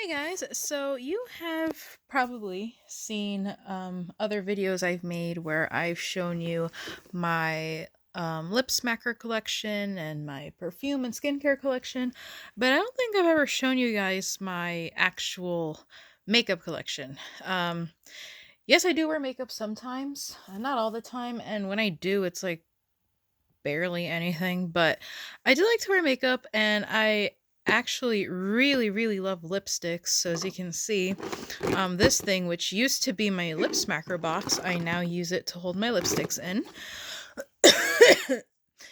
Hey guys, so you have probably seen other videos I've made where I've shown you my lip smacker collection and my perfume and skincare collection, but I don't think I've ever shown you guys my actual makeup collection. Yes, I do wear makeup sometimes, not all the time, and when I do, it's like barely anything, but I do like to wear makeup and I actually really love lipsticks. So as you can see, this thing, which used to be my lip smacker box, I now use it to hold my lipsticks in.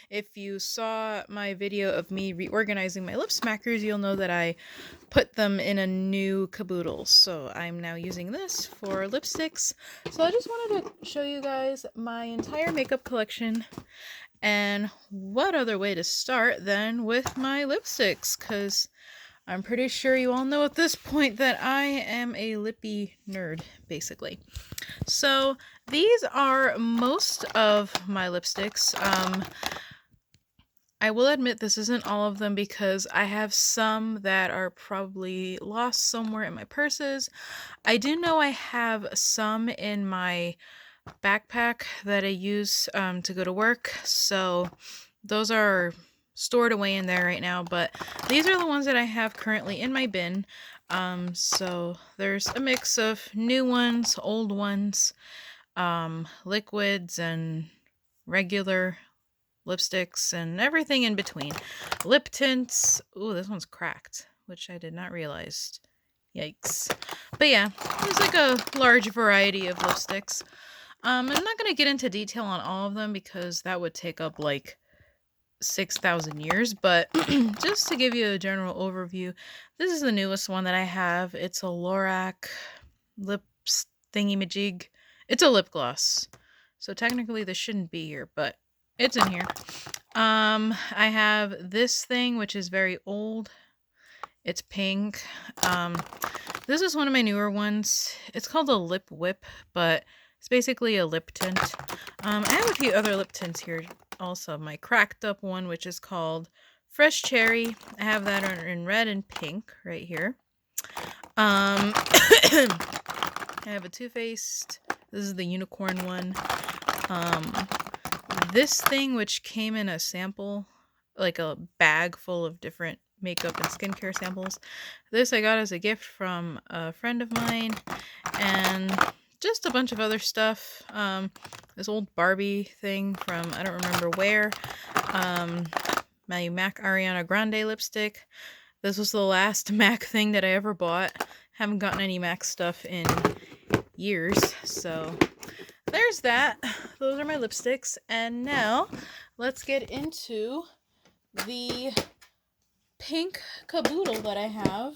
If you saw my video of me reorganizing my lip smackers, you'll know that I put them in a new caboodle. So I'm now using this for lipsticks. So I just wanted to show you guys my entire makeup collection. And what other way to start than with my lipsticks? Because I'm pretty sure you all know at this point that I am a lippy nerd, basically. So these are most of my lipsticks. I will admit this isn't all of them because I have some that are probably lost somewhere in my purses. I do know I have some in my backpack that I use to go to work, so those are stored away in there right now, but these are the ones that I have currently in my bin. So there's a mix of new ones, old ones, liquids, and regular lipsticks, and everything in between. Lip tints. Ooh, this one's cracked, which I did not realize. Yikes. But yeah, there's like a large variety of lipsticks. I'm not going to get into detail on all of them because that would take up like 6,000 years, but just to give you a general overview, this is the newest one that I have. It's a Lorac lips thingy-majig. It's a lip gloss. So technically this shouldn't be here, but it's in here. I have this thing, which is very old. It's pink. This is one of my newer ones. It's called a lip whip, but it's basically a lip tint. I have a few other lip tints here also. My cracked up one, which is called Fresh Cherry. I have that in red and pink right here. I have a Too Faced. This is the unicorn one. This thing, which came in a sample, like a bag full of different makeup and skincare samples. This I got as a gift from a friend of mine, and just a bunch of other stuff. This old Barbie thing from I don't remember where. My MAC Ariana Grande lipstick. This was the last MAC thing that I ever bought. Haven't gotten any MAC stuff in years, so there's that. Those are my lipsticks, and now let's get into the pink caboodle that I have.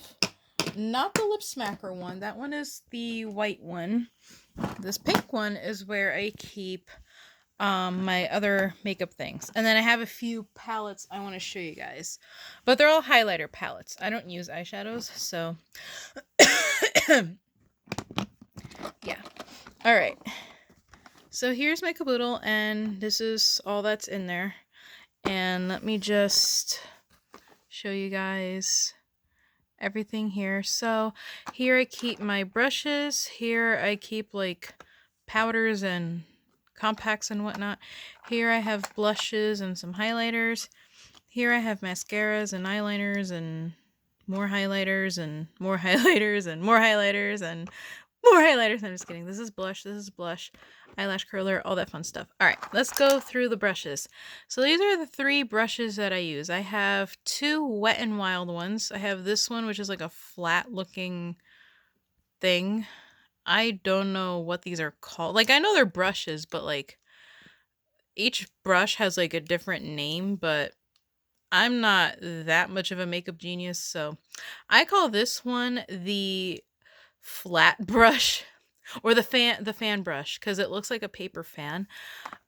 Not the lip smacker one. That one is the white one. This pink one is where I keep my other makeup things. And then I have a few palettes I want to show you guys. But they're all highlighter palettes. I don't use eyeshadows, so yeah. Alright. So here's my caboodle, and this is all that's in there. And let me just show you guys everything here. So here I keep my brushes. Here I keep like powders and compacts and whatnot. Here I have blushes and some highlighters. Here I have mascaras and eyeliners and more highlighters and more highlighters and more highlighters and more highlighters. I'm just kidding. This is blush, eyelash curler, all that fun stuff. All right, let's go through the brushes. So these are the 3 brushes that I use. I have 2 Wet n Wild ones. I have this one, which is like a flat looking thing. I don't know what these are called. Like, I know they're brushes, but like each brush has like a different name, but I'm not that much of a makeup genius, so I call this one the flat brush, or the fan brush, because it looks like a paper fan.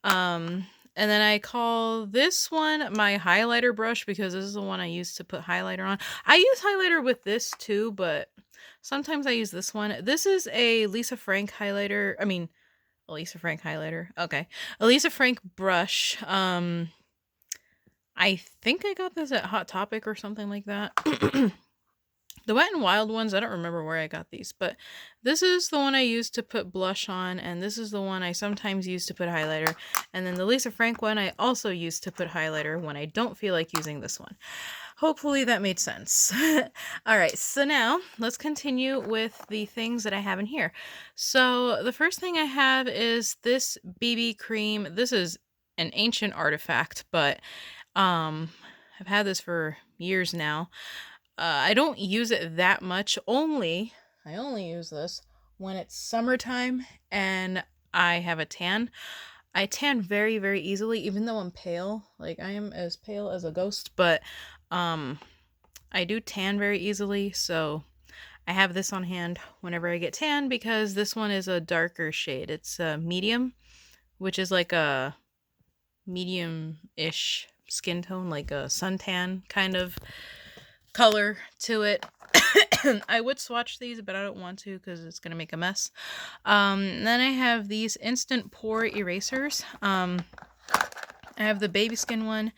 And then I call this one my highlighter brush because this is the one I use to put highlighter on. I use highlighter with this too, but sometimes I use this one. This is a Lisa Frank highlighter. I mean, a Lisa Frank highlighter. Okay. A Lisa Frank brush. I think I got this at Hot Topic or something like that. The Wet n Wild ones, I don't remember where I got these, but this is the one I use to put blush on, and this is the one I sometimes use to put highlighter. And then the Lisa Frank one I also use to put highlighter when I don't feel like using this one. Hopefully that made sense. Alright, so now let's continue with the things that I have in here. So the first thing I have is this BB cream. This is an ancient artifact, but I've had this for years now. I don't use it that much. I only use this when it's summertime and I have a tan. I tan very, very easily, even though I'm pale. Like, I am as pale as a ghost, but I do tan very easily, so I have this on hand whenever I get tan because this one is a darker shade. It's a medium, which is like a medium-ish skin tone, like a suntan kind of color to it. I would swatch these, but I don't want to because it's going to make a mess. Then I have these instant pore erasers. I have the baby skin one,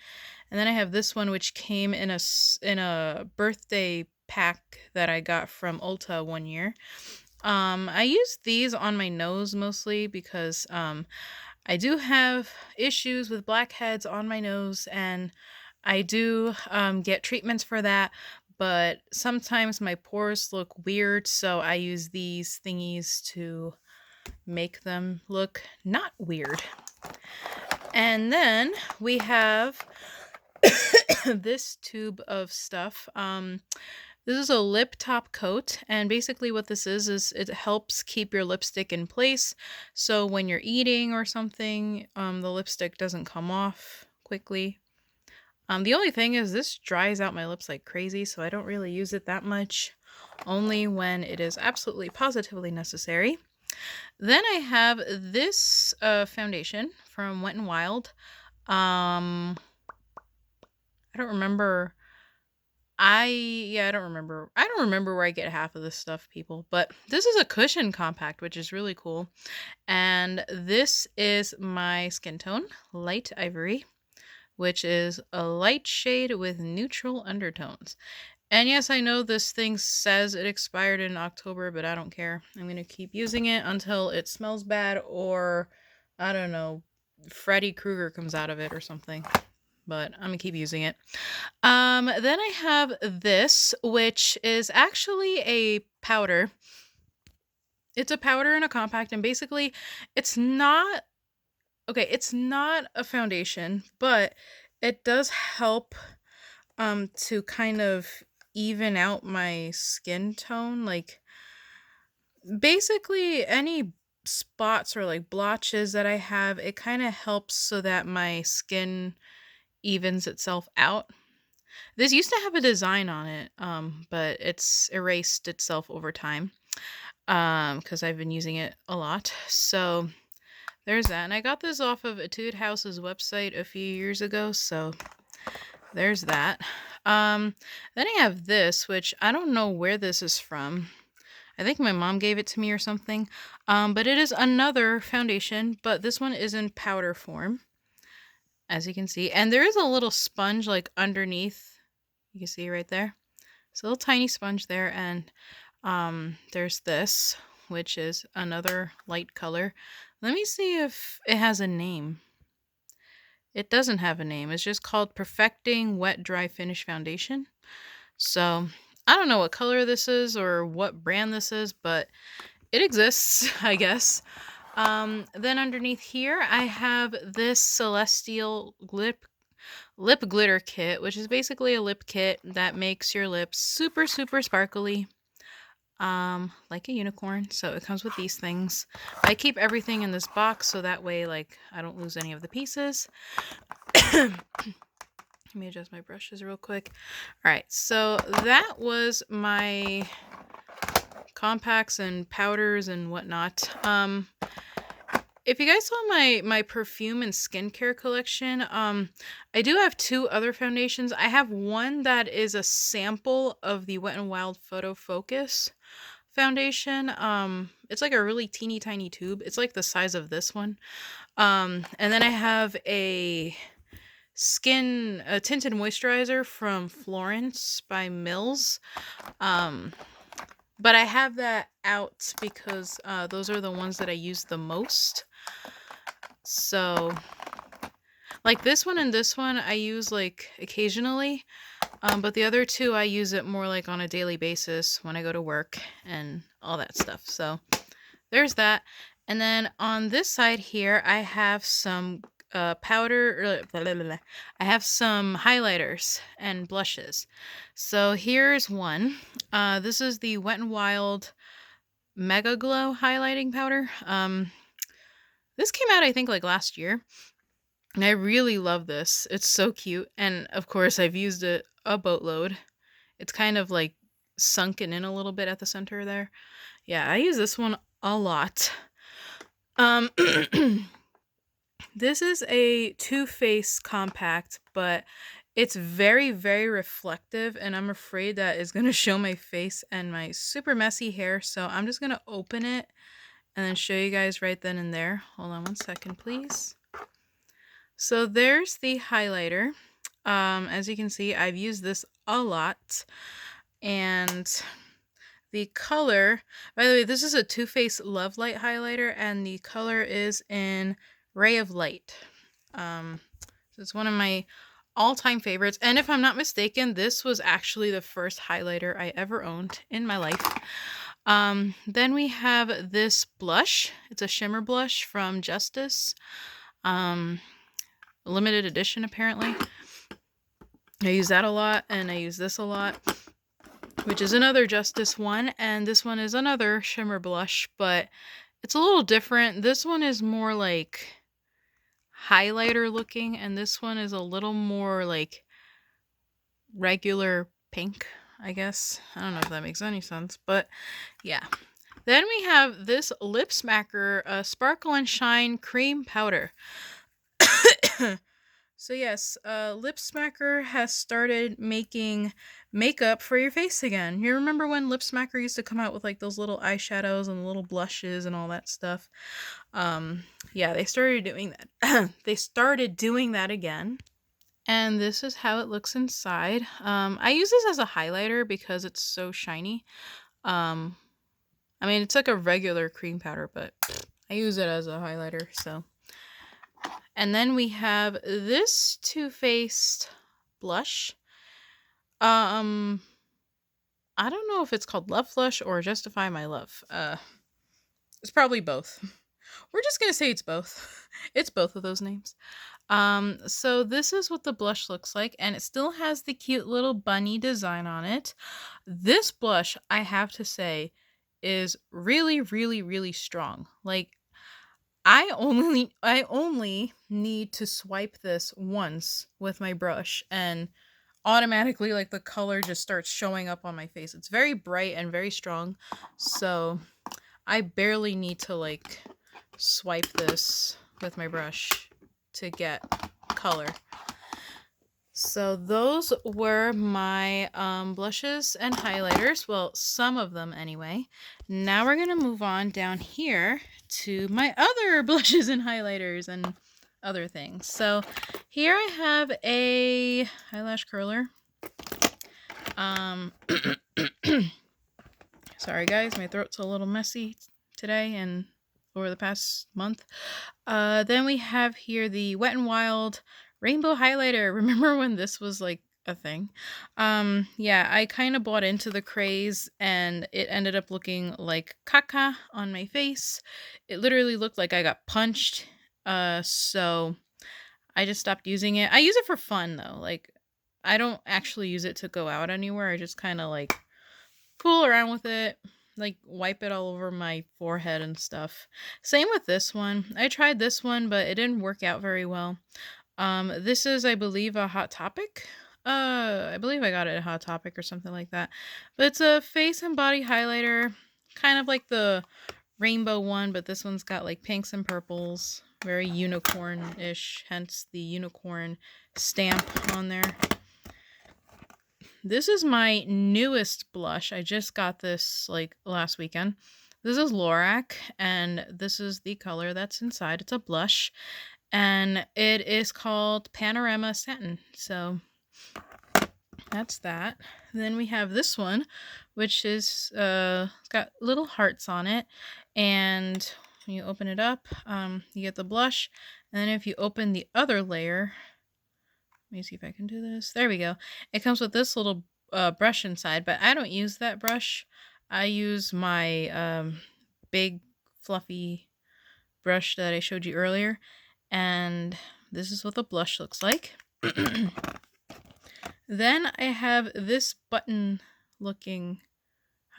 and then I have this one which came in a birthday pack that I got from Ulta one year. I use these on my nose mostly because I do have issues with blackheads on my nose, and I do get treatments for that, but sometimes my pores look weird, so I use these thingies to make them look not weird. And then we have this tube of stuff. This is a lip top coat, and basically what this is it helps keep your lipstick in place, so when you're eating or something, the lipstick doesn't come off quickly. The only thing is this dries out my lips like crazy, so I don't really use it that much, only when it is absolutely positively necessary. Then I have this foundation from Wet n Wild. I don't remember. I don't remember. I don't remember where I get half of this stuff, people. But this is a cushion compact, which is really cool. And this is my skin tone, light ivory, which is a light shade with neutral undertones. And yes, I know this thing says it expired in October, but I don't care. I'm going to keep using it until it smells bad or, I don't know, Freddy Krueger comes out of it or something. But I'm going to keep using it. Then I have this, which is actually a powder. It's a powder and a compact, and basically it's not a foundation, but it does help to kind of even out my skin tone. Like, basically any spots or like blotches that I have, it kind of helps so that my skin evens itself out. This used to have a design on it, but it's erased itself over time because I've been using it a lot. So there's that. And I got this off of Etude House's website a few years ago, so there's that. Then I have this, which I don't know where this is from. I think my mom gave it to me or something. But it is another foundation, but this one is in powder form, as you can see. And there is a little sponge like underneath. You can see right there. It's a little tiny sponge there. And there's this, which is another light color. Let me see if it has a name. It doesn't have a name. It's just called Perfecting Wet Dry Finish Foundation. So I don't know what color this is or what brand this is, but it exists, I guess. Then underneath here, I have this Celestial lip glitter kit, which is basically a lip kit that makes your lips super, super sparkly. Like a unicorn. So it comes with these things. I keep everything in this box so that way, like, I don't lose any of the pieces. Let me adjust my brushes real quick. Alright, so that was my compacts and powders and whatnot. If you guys saw my perfume and skincare collection, I do have two other foundations. I have one that is a sample of the Wet n Wild Photo Focus foundation. It's like a really teeny tiny tube. It's like the size of this one. And then I have a tinted moisturizer from Florence by Mills. But I have that out because those are the ones that I use the most. So, like this one and this one I use like occasionally. But the other two I use it more like on a daily basis when I go to work and all that stuff. So there's that. And then on this side here, I have some powder. I have some highlighters and blushes. So here's one. This is the Wet n Wild Mega Glow highlighting powder. This came out I think like last year. And I really love this. It's so cute. And of course, I've used it a boatload. It's kind of like sunken in a little bit at the center there. Yeah, I use this one a lot. This is a Too Faced compact, but it's very, very reflective, and I'm afraid that is going to show my face and my super messy hair, so I'm just going to open it and then show you guys right then and there. Hold on one second, please. So there's the highlighter. As you can see, I've used this a lot, and the color, by the way, this is a Too Faced Love Light highlighter, and the color is in Ray of Light. So it's one of my all-time favorites, and if I'm not mistaken, this was actually the first highlighter I ever owned in my life. Then we have this blush. It's a shimmer blush from Justice. Limited edition, apparently. I use that a lot, and I use this a lot, which is another Justice one, and this one is another shimmer blush, but it's a little different. This one is more like highlighter looking, and this one is a little more like regular pink, I guess. I don't know if that makes any sense, but yeah. Then we have this Lip Smacker Sparkle and Shine Cream Powder. So yes, Lip Smacker has started making makeup for your face again. You remember when Lip Smacker used to come out with like those little eyeshadows and little blushes and all that stuff? Yeah, they started doing that. They started doing that again. And this is how it looks inside. I use this as a highlighter because it's so shiny. I mean, it's like a regular cream powder, but I use it as a highlighter, so. And then we have this Too Faced blush. I don't know if it's called Love Flush or Justify My Love. It's probably both. We're just gonna say it's both. It's both of those names. So this is what the blush looks like, and it still has the cute little bunny design on it. This blush, I have to say, is really, really, really strong. Like, I only need to swipe this once with my brush, and automatically, like, the color just starts showing up on my face. It's very bright and very strong, so I barely need to, like, swipe this with my brush to get color. So those were my blushes and highlighters. Well, some of them anyway. Now we're going to move on down here to my other blushes and highlighters and other things. So here I have a eyelash curler. Sorry guys, my throat's a little messy today and over the past month. Then we have here the Wet n Wild Rainbow Highlighter. Remember when this was like a thing? Yeah, I kind of bought into the craze, and it ended up looking like caca on my face. It literally looked like I got punched. So I just stopped using it. I use it for fun though. Like, I don't actually use it to go out anywhere. I just kind of like fool around with it, like wipe it all over my forehead and stuff. Same with this one. I tried this one, but it didn't work out very well. This is, I believe, a Hot Topic. I believe I got it at Hot Topic or something like that. But it's a face and body highlighter, kind of like the rainbow one, but this one's got like pinks and purples, very unicorn-ish, hence the unicorn stamp on there. This is my newest blush. I just got this like last weekend. This is Lorac, and this is the color that's inside. It's a blush. and it is called Panorama Satin. So that's that. Then we have this one, which is it's got little hearts on it, and when you open it up, you get the blush, and then if you open the other layer, let me see if I can do this. There we go. It comes with this little brush inside, but I don't use that brush. I use my big fluffy brush that I showed you earlier, and this is what the blush looks like. Then I have this button looking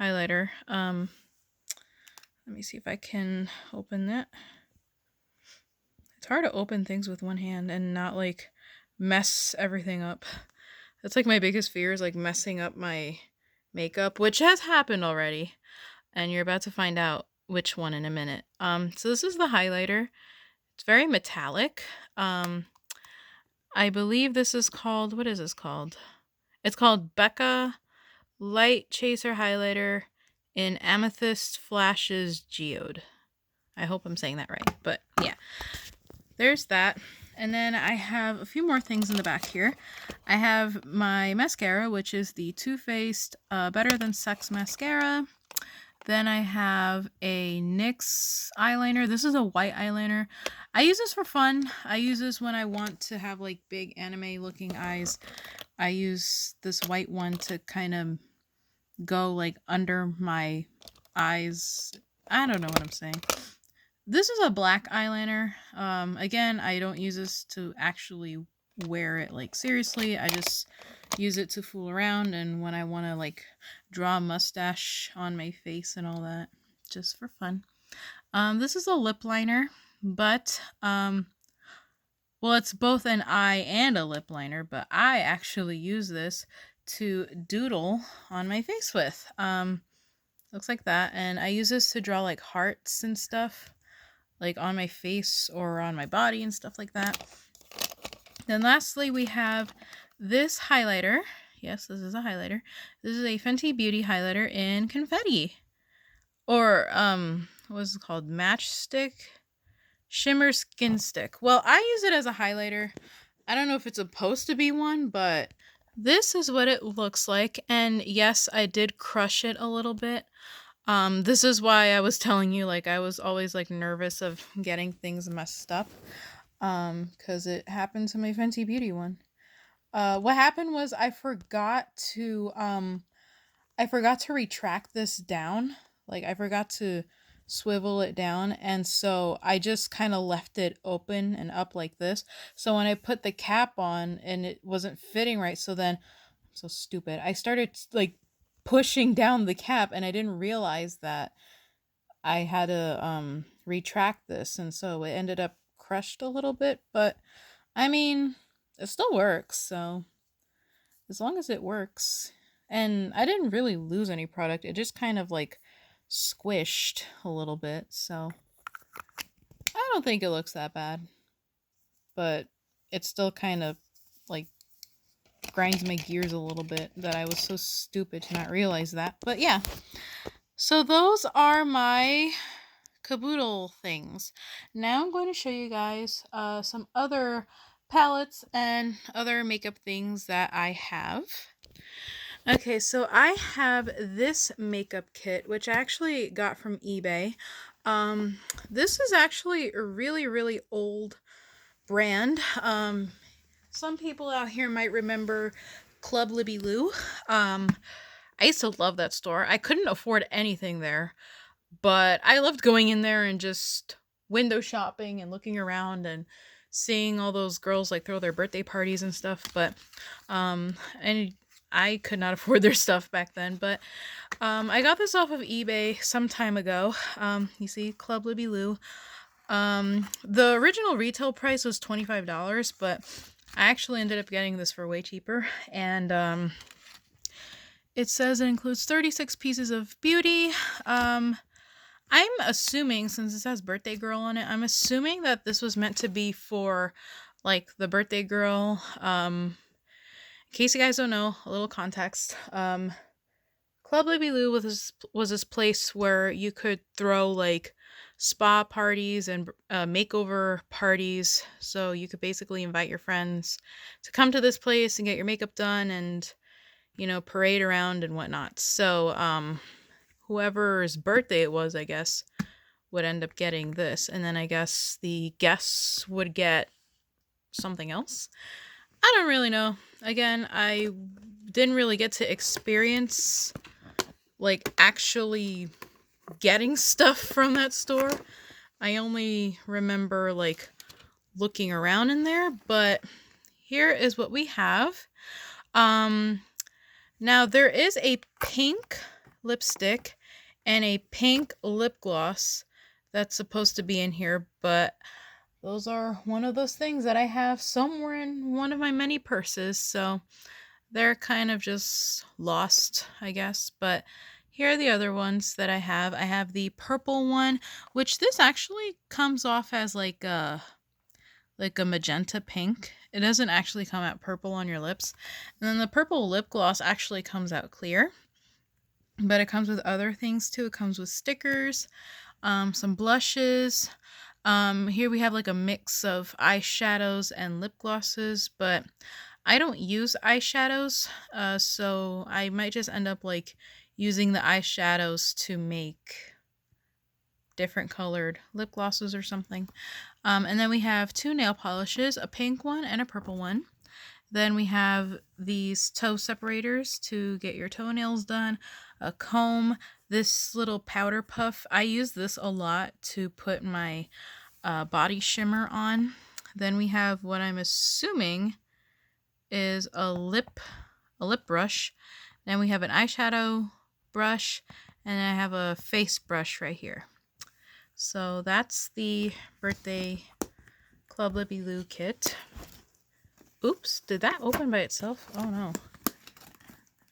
highlighter. Let me see if I can open that. It's hard to open things with one hand and not like mess everything up. That's like my biggest fear, is like messing up my makeup, which has happened already, and you're about to find out which one in a minute. So this is the highlighter. It's very metallic. I believe this is called, what is this called? It's called Becca Light Chaser Highlighter in Amethyst Flashes Geode. I hope I'm saying that right, but yeah. There's that. And then I have a few more things in the back here. I have my mascara, which is the Too Faced Better Than Sex mascara. Then I have a NYX eyeliner. This is a white eyeliner. I use this for fun. I use this when I want to have like big anime looking eyes. I use this white one to kind of go like under my eyes. I don't know what I'm saying. This is a black eyeliner. Again, I don't use this to actually wear it like seriously. I just use it to fool around, and when I want to like draw a mustache on my face and all that, just for fun. This is a lip liner, but well, it's both an eye and a lip liner, but I actually use this to doodle on my face with. Looks like that, and I use this to draw like hearts and stuff, like on my face or on my body and stuff like that. Then lastly, we have this highlighter. Yes, this is a highlighter. This is a Fenty Beauty highlighter in Confetti. Or, what is it called? Matchstick Shimmer Skin Stick. Well, I use it as a highlighter. I don't know if it's supposed to be one, but this is what it looks like. And yes, I did crush it a little bit. This is why I was telling you, like, I was always, like, nervous of getting things messed up. Because it happened to my Fenty Beauty one. What happened was I forgot to retract this down. Like, I forgot to swivel it down, and so I just kind of left it open and up like this. So when I put the cap on and it wasn't fitting right, so then, I'm so stupid, I started like pushing down the cap, and I didn't realize that I had to retract this, and so it ended up crushed a little bit, but I mean, it still works, so as long as it works. And I didn't really lose any product, it just kind of like squished a little bit, so I don't think it looks that bad, but it still kind of like grinds my gears a little bit that I was so stupid to not realize that. But yeah, so those are my caboodle things. Now I'm going to show you guys some other palettes and other makeup things that I have. Okay, so I have this makeup kit, which I actually got from eBay. This is actually a really, really old brand. Some people out here might remember Club Libby Lou. I used to love that store. I couldn't afford anything there, but I loved going in there and just window shopping and looking around and seeing all those girls like throw their birthday parties and stuff. But and I could not afford their stuff back then, but I got this off of eBay some time ago. You see, Club Libby Lou. The original retail price was $25, but I actually ended up getting this for way cheaper. And it says it includes 36 pieces of beauty. I'm assuming, since it says birthday girl on it, I'm assuming that this was meant to be for like the birthday girl. In case you guys don't know, a little context. Club Club Libby Lou was this place where you could throw like spa parties and makeover parties. So you could basically invite your friends to come to this place and get your makeup done and, you know, parade around and whatnot. So whoever's birthday it was, I guess, would end up getting this. And then I guess the guests would get something else. I don't really know. Again, I didn't really get to experience like actually getting stuff from that store. I only remember like looking around in there, but here is what we have. Now there is a pink lipstick and a pink lip gloss that's supposed to be in here, but those are one of those things that I have somewhere in one of my many purses, so they're kind of just lost, I guess. But here are the other ones that I have. I have the purple one, which this actually comes off as like a magenta pink. It doesn't actually come out purple on your lips. And then the purple lip gloss actually comes out clear. But it comes with other things too. It comes with stickers, some blushes. Here we have like a mix of eyeshadows and lip glosses, but I don't use eyeshadows, so I might just end up like using the eyeshadows to make different colored lip glosses or something. And then we have two nail polishes, a pink one and a purple one. Then we have these toe separators to get your toenails done, a comb, this little powder puff. I use this a lot to put my body shimmer on. Then we have what I'm assuming is a lip brush. Then we have an eyeshadow brush, and I have a face brush right here. So that's the birthday Club Libby Lou kit. Oops, did that open by itself? Oh no.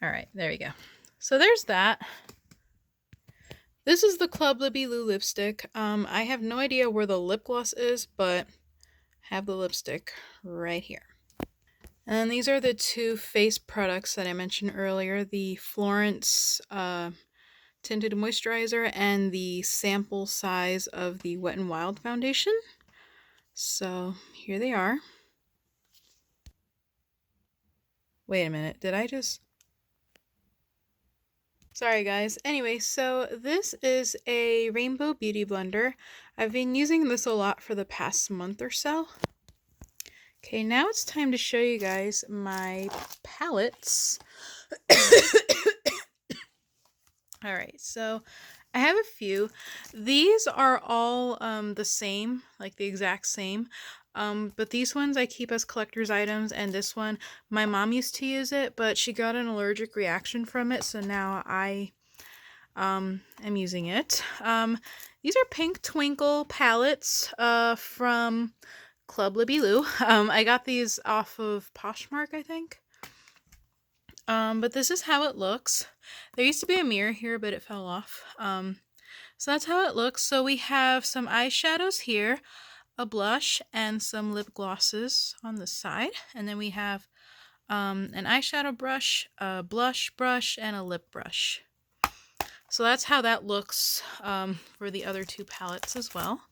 All right, there we go. So there's that. This is the Club Libby Lou lipstick. I have no idea where the lip gloss is, but I have the lipstick right here. And these are the two face products that I mentioned earlier, the Florence Tinted Moisturizer and the sample size of the Wet n Wild foundation. So here they are. Wait a minute, did I just... Sorry guys. Anyway, so this is a Rainbow Beauty Blender. I've been using this a lot for the past month or so. Okay, now it's time to show you guys my palettes. Alright, so I have a few. These are all the same, like the exact same. But these ones I keep as collector's items, and this one, my mom used to use it, but she got an allergic reaction from it, so now I am using it. These are Pink Twinkle palettes from Club Libby Lou. I got these off of Poshmark, I think. But this is how it looks. There used to be a mirror here, but it fell off. So that's how it looks. So we have some eyeshadows here, a blush, and some lip glosses on the side. And then we have an eyeshadow brush, a blush brush, and a lip brush. So that's how that looks for the other two palettes as well.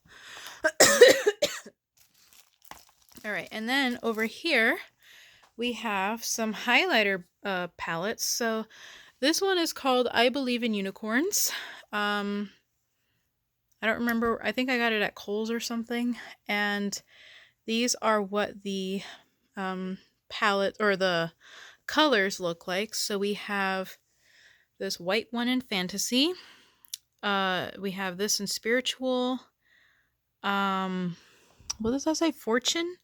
Alright, and then over here we have some highlighter palettes. So this one is called I Believe in Unicorns. I don't remember, I think I got it at Kohl's or something. And these are what the palette or the colors look like. So we have this white one in Fantasy. We have this in Spiritual. What does that say? Fortune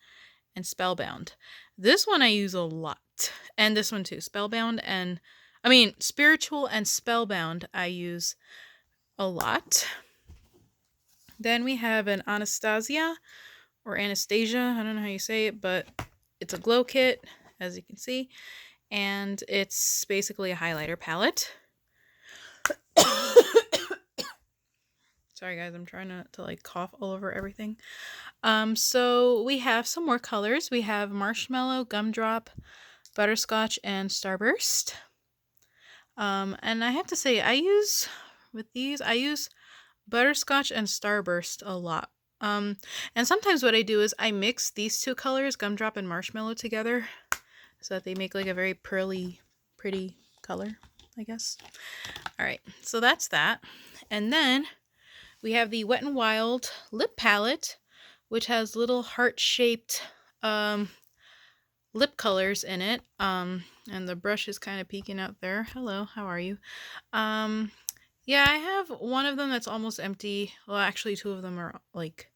and Spellbound. This one I use a lot. And this one too. Spiritual and Spellbound I use a lot. Then we have an Anastasia, or Anastasia, I don't know how you say it, but it's a glow kit, as you can see, and it's basically a highlighter palette. Sorry guys, I'm trying not to like cough all over everything. So we have some more colors. We have Marshmallow, Gumdrop, Butterscotch, and Starburst. And I have to say, I use butterscotch and starburst a lot. And sometimes what I do is I mix these two colors, gumdrop and marshmallow, together so that they make like a very pearly, pretty color, I guess. All right, so that's that. And then we have the Wet n Wild lip palette, which has little heart-shaped lip colors in it. And the brush is kind of peeking out there. Hello, how are you? Yeah, I have one of them that's almost empty. Well, actually, two of them are like,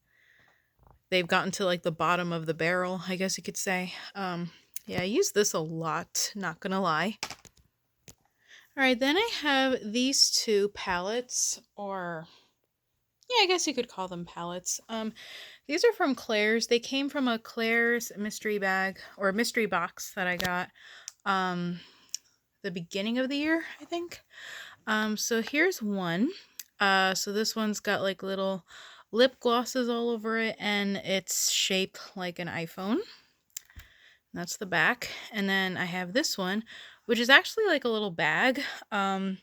they've gotten to like the bottom of the barrel, I guess you could say. Yeah, I use this a lot, not gonna lie. All right, then I have these two palettes, or yeah, I guess you could call them palettes. These are from Claire's. They came from a Claire's mystery bag or mystery box that I got the beginning of the year, I think. So here's one. So this one's got like little lip glosses all over it, and it's shaped like an iPhone. That's the back. And then I have this one, which is actually like a little bag. And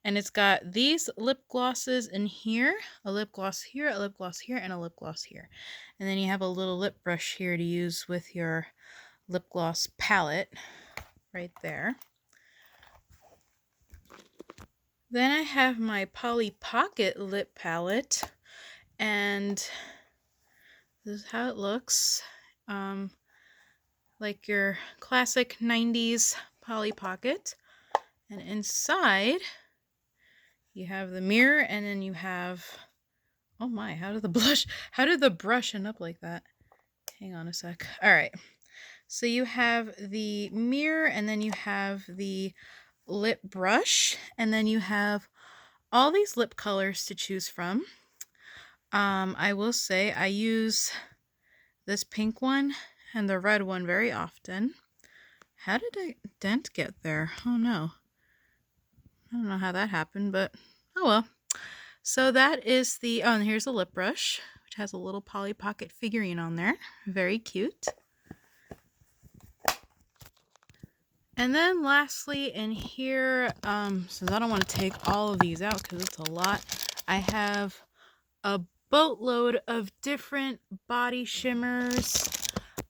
it's got these lip glosses in here, a lip gloss here, a lip gloss here, and a lip gloss here. And then you have a little lip brush here to use with your lip gloss palette right there. Then I have my Polly Pocket lip palette, and this is how it looks. Like your classic 90s Polly Pocket. And inside you have the mirror, and then you have, oh my, how did the brush end up like that? Hang on a sec. All right. So you have the mirror, and then you have the lip brush, and then you have all these lip colors to choose from. I will say I use this pink one and the red one very often. How did a dent get there? Oh no. I don't know how that happened, but oh well. So that is the, oh, and here's the lip brush, which has a little Polly Pocket figurine on there. Very cute. And then lastly in here, since I don't want to take all of these out because it's a lot, I have a boatload of different body shimmers,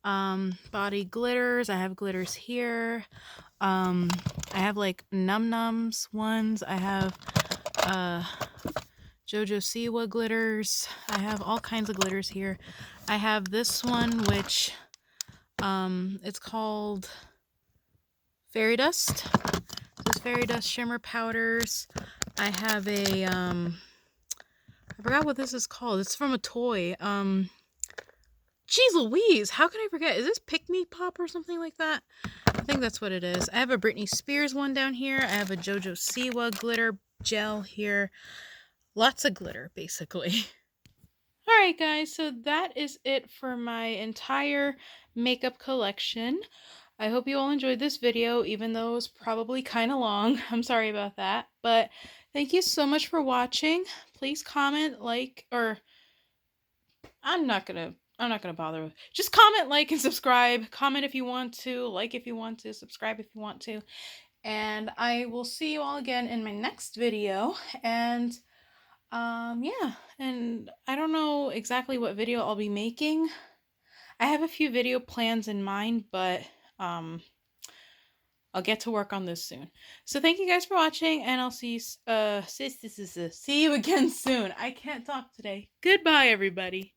body glitters. I have glitters here. I have like Num Nums ones. I have Jojo Siwa glitters. I have all kinds of glitters here. I have this one, which it's called Fairy Dust. This Fairy Dust shimmer powders. I have a I forgot what this is called. It's from a toy. Jeez Louise, how can I forget? Is this Pick Me Pop or something like that? I think that's what it is. I have a Britney Spears one down here. I have a Jojo Siwa glitter gel here. Lots of glitter, basically. Alright guys, so that is it for my entire makeup collection. I hope you all enjoyed this video, even though it was probably kind of long. I'm sorry about that. But thank you so much for watching. Please comment, like, or I'm not gonna bother with. Just comment, like, and subscribe. Comment if you want to, like if you want to, subscribe if you want to. And I will see you all again in my next video. And yeah, and I don't know exactly what video I'll be making. I have a few video plans in mind, but I'll get to work on this soon. So thank you guys for watching, and I'll see you again soon. I can't talk today. Goodbye, everybody.